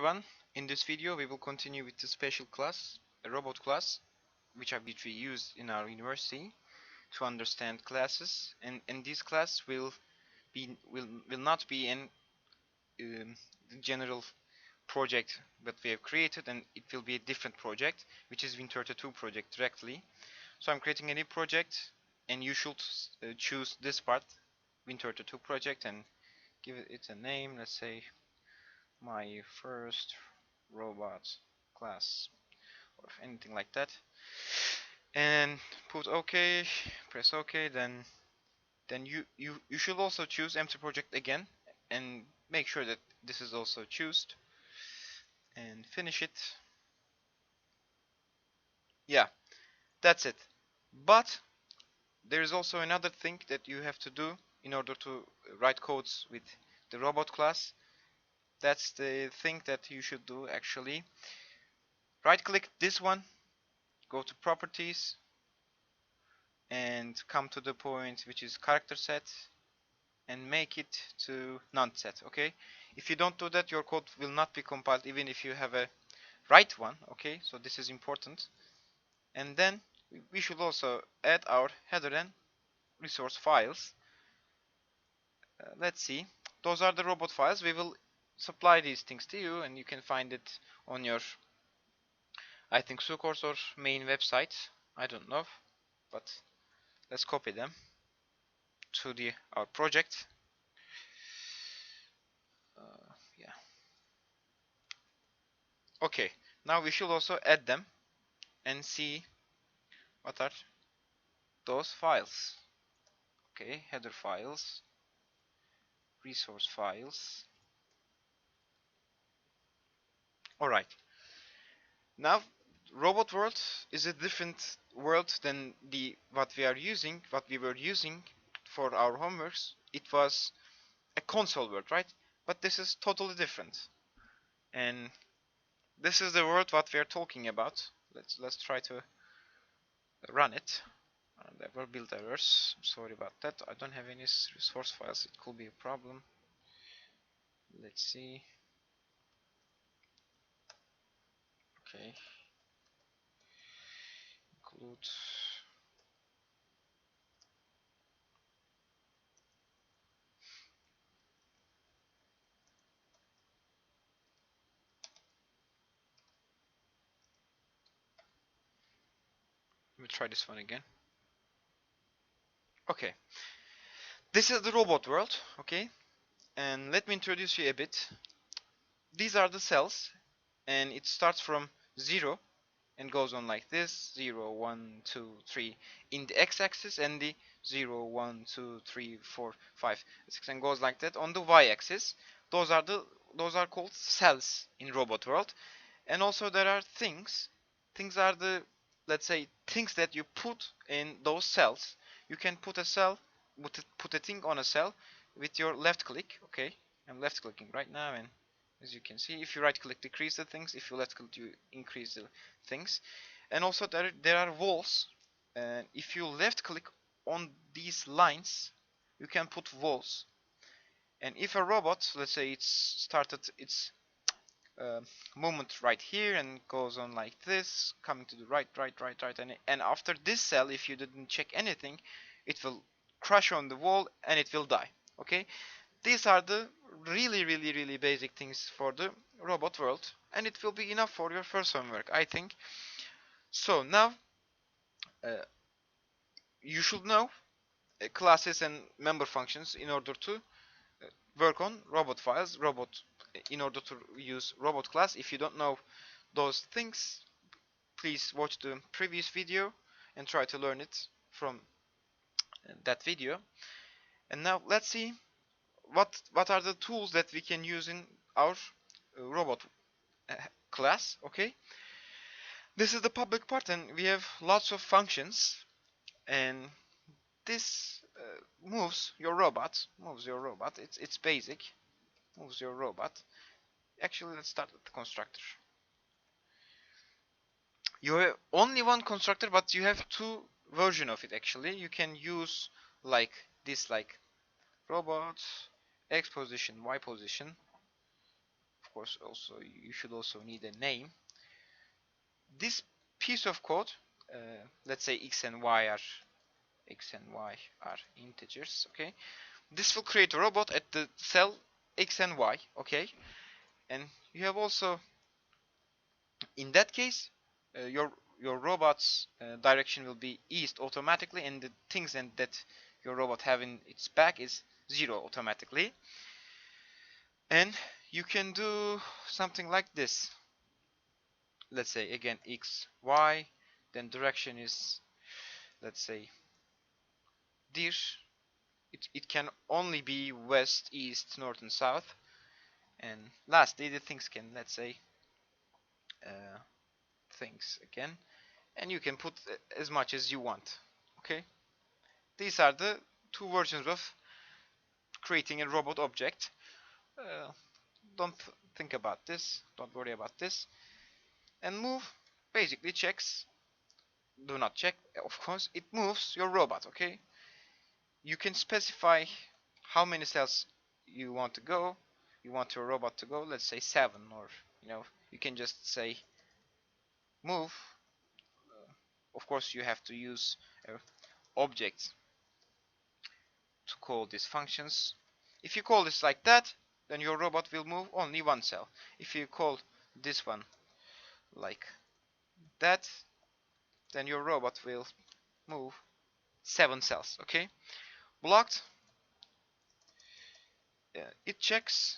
everyone. In this video we will continue with the special class, a robot class, which we use in our university to understand classes. And this class will not be in the general project that we have created, and it will be a different project, which is Win32 project directly. So I'm creating a new project, and you should choose this part, Win32 project, and give it a name. Let's say my first robot class or anything like that, and put OK, press OK. Then you should also choose empty project again and make sure that this is also chosen and finish it. Yeah, that's it. But there is also another thing that you have to do in order to write codes with the robot class. That's the thing that you should do actually. Right click this one, go to properties, and come to the point which is character set and make it to none set. Okay, if you don't do that, your code will not be compiled even if you have a right one. Okay, so this is important. And then we should also add our header and resource files. Let's see, those are the robot files. We will supply these things to you, and you can find it on your, I think, Sucourse or main website. I don't know, but let's copy them to our project. Yeah. Okay, now we should also add them and see what are those files. Okay, header files, resource files. Alright, now robot world is a different world than what we were using for our homeworks. It was a console world, right? But this is totally different, and this is the world what we are talking about. Let's try to run it. There were build errors. I'm sorry about that. I don't have any resource files. It could be a problem. Let's see. Okay. Include. Let me try this one again. Okay. This is the robot world. Okay. And let me introduce you a bit. These are the cells, and it starts from 0 and goes on like this: 0, 1, 2, 3 in the x-axis, and the 0, 1, 2, 3, 4, 5, 6, and goes like that on the y-axis. Those are called cells in robot world. And also there are things. Things are the, let's say, things that you put in those cells. You can put a cell, put a thing on a cell with your left click. Okay, I'm left clicking right now, and as you can see, if you right click, decrease the things. If you left click, you increase the things. And also there are walls, and if you left click on these lines, you can put walls. And if a robot, let's say, it's started its movement right here and goes on like this, coming to the right, and after this cell, if you didn't check anything, it will crash on the wall and it will die. Okay, these are the really basic things for the robot world, and it will be enough for your first homework, I think. So now you should know classes and member functions in order to work on robot files, in order to use robot class. If you don't know those things, please watch the previous video and try to learn it from that video. And now let's see what are the tools that we can use in our robot class. Okay, this is the public part, and we have lots of functions, and this moves your robot. It's basic. Moves your robot. Actually, let's start with the constructor. You have only one constructor, but you have two versions of it. Actually, you can use like this, like robot x position, y position. Of of course also you should also need a name. This piece of code, let's say x and y are integers, okay? This will create a robot at the cell x and y, okay? And you have also, in that case, your robot's direction will be east automatically, and the things that your robot have in its back is 0 automatically. And you can do something like this. Let's say again x, y, then direction is, let's say, dir. It can only be west, east, north, and south. And lastly, the things can, let's say, things again, and you can put as much as you want. Okay, these are the two versions of creating a robot object. uh, don't think about this, don't worry about this. And move basically checks, do not check, of course, it moves your robot. Okay, you can specify how many cells you want to go, you want your robot to go, let's say 7, or you can just say move. Of course you have to use objects to call these functions. If you call this like that, then your robot will move only one cell. If you call this one like that, then your robot will move 7 cells. Okay, blocked. It checks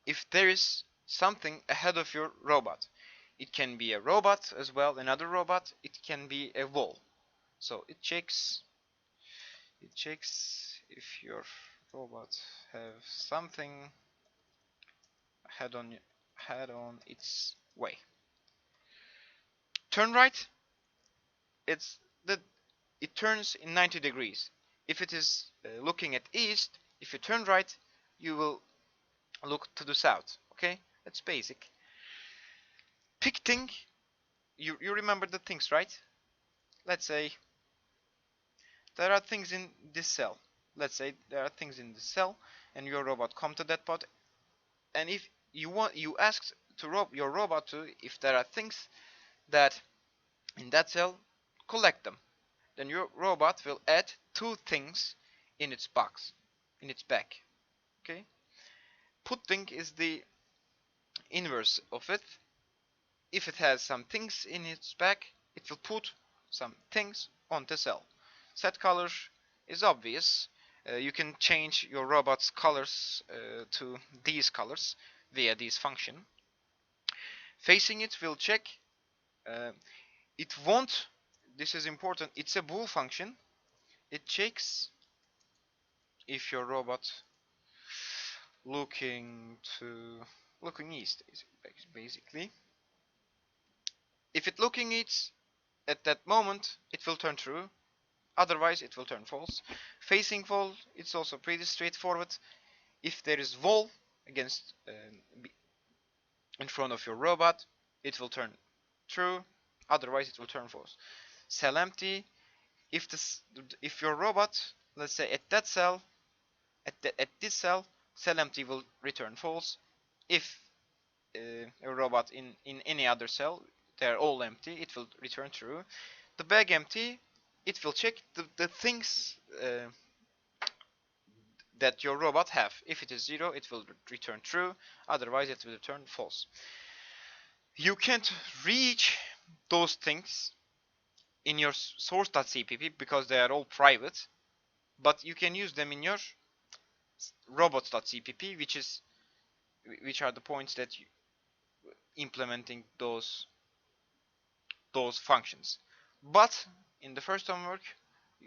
if there is something ahead of your robot. It can be a robot as well, another robot. It can be a wall. So it checks if your robot have something head on its way. Turn right, it's that it turns in 90 degrees. If it is looking at east, if you turn right, you will look to the south. Okay, that's basic. Pick thing, you remember the things, right? Let's say there are things in this cell. Let's say there are things in this cell, and your robot come to that pot, and if you ask to your robot to, if there are things that in that cell, collect them. Then your robot will add 2 things in its box, in its back. Okay. Put thing is the inverse of it. If it has some things in its back, it will put some things on the cell. Set color is obvious. You can change your robot's colors to these colors via this function. Facing it will check. It won't, this is important, it's a bool function. It checks if your robot looking east, basically. If it looking east at that moment, it will turn true. Otherwise, it will turn false. Facing wall, it's also pretty straightforward. If there is wall against in front of your robot, it will turn true. Otherwise, it will turn false. Cell empty. If your robot, let's say at that cell, at this cell empty will return false. If a robot in any other cell, they're all empty, it will return true. The bag empty, it will check the things that your robot have. If it is 0, it will return true. Otherwise, it will return false. You can't reach those things in your source.cpp because they are all private, but you can use them in your robots.cpp, which are the points that you implementing those functions. But in the first homework,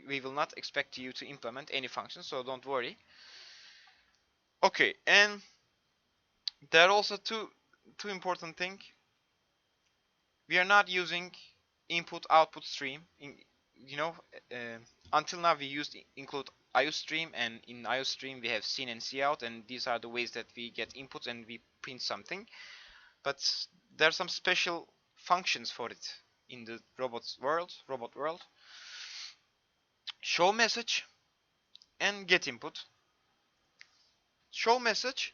we will not expect you to implement any functions, so don't worry. Okay, and there are also two important things. We are not using input output stream. Until now we used include IOStream, and in IOStream we have scene and cout, and these are the ways that we get input and we print something. But there are some special functions for it in the robot world. Show message and get input. Show message,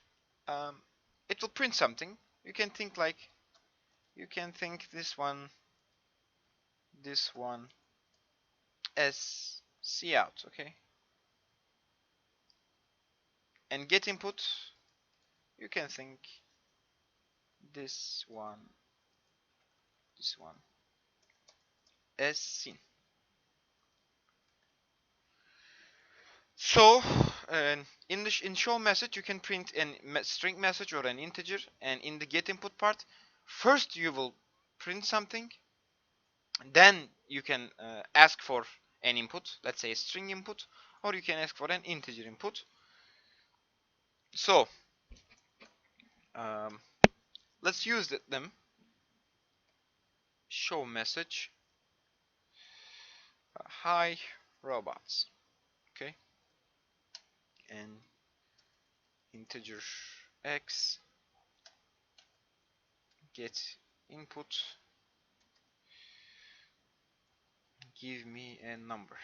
it will print something. You can think this one as cout, okay? And get input, you can think this one as seen. So in show message you can print a string message or an integer, and in the get input part, first you will print something, then you can ask for an input, let's say a string input, or you can ask for an integer input. So um, let's use them. Show message, hi robots, okay, and integer x, get input, give me a number.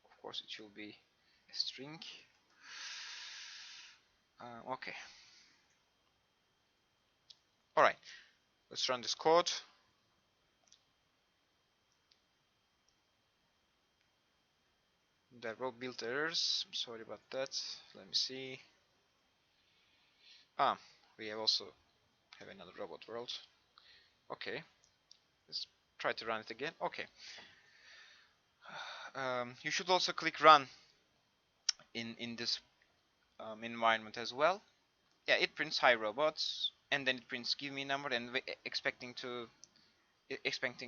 Of course it will be a string. Okay, all right, let's run this code. There were build errors, I'm sorry about that. Let me see. We also have another robot world. Okay, let's try to run it again. Okay, you should also click run in this environment as well. Yeah, it prints hi robots, and then it prints give me a number, and expecting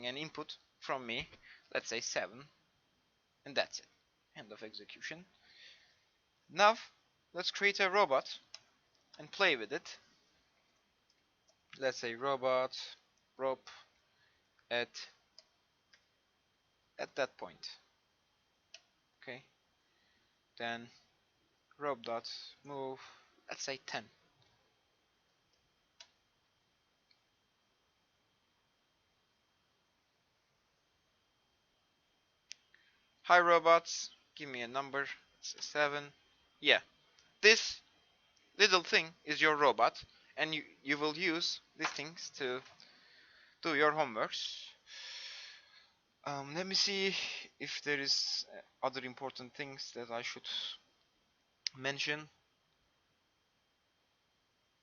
an input from me, let's say 7, and that's it. End of execution. Now let's create a robot and play with it. Let's say robot rope at that point. Okay, then rope dot move, let's say 10. Hi robots, give me a number, let's say 7. Yeah, this little thing is your robot, and you will use these things to do your homeworks. Let me see if there is other important things that I should mention.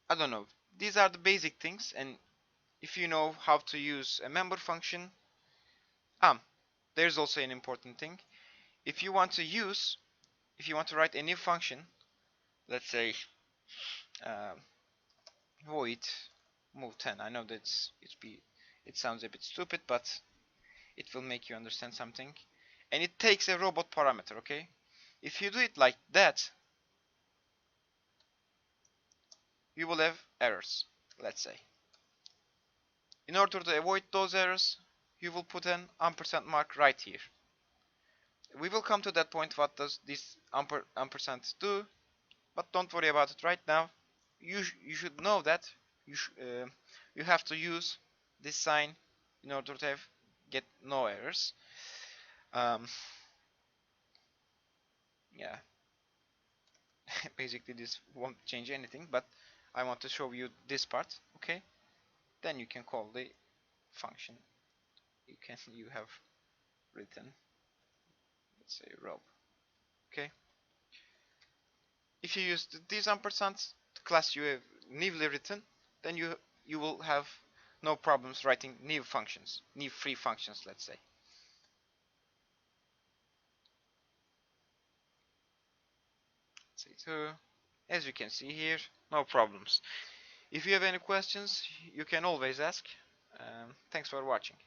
I don't know. These are the basic things, and if you know how to use a member function, there's also an important thing. If you want to write a new function, let's say void move 10. I know that it sounds a bit stupid, but it will make you understand something. And it takes a robot parameter, okay? If you do it like that, you will have errors, let's say. In order to avoid those errors, you will put an ampersand mark right here. We will come to that point, what does this ampersand do, but don't worry about it right now. You should know that you have to use this sign in order to get no errors. Yeah, basically this won't change anything, but I want to show you this part. Okay, then you can call the function you have written, let's say rob. Okay, if you use these ampersands, the class you have newly written, then you will have no problems writing new functions, new free functions, let's say. Say 2. As you can see here, no problems. If you have any questions, you can always ask. Thanks for watching.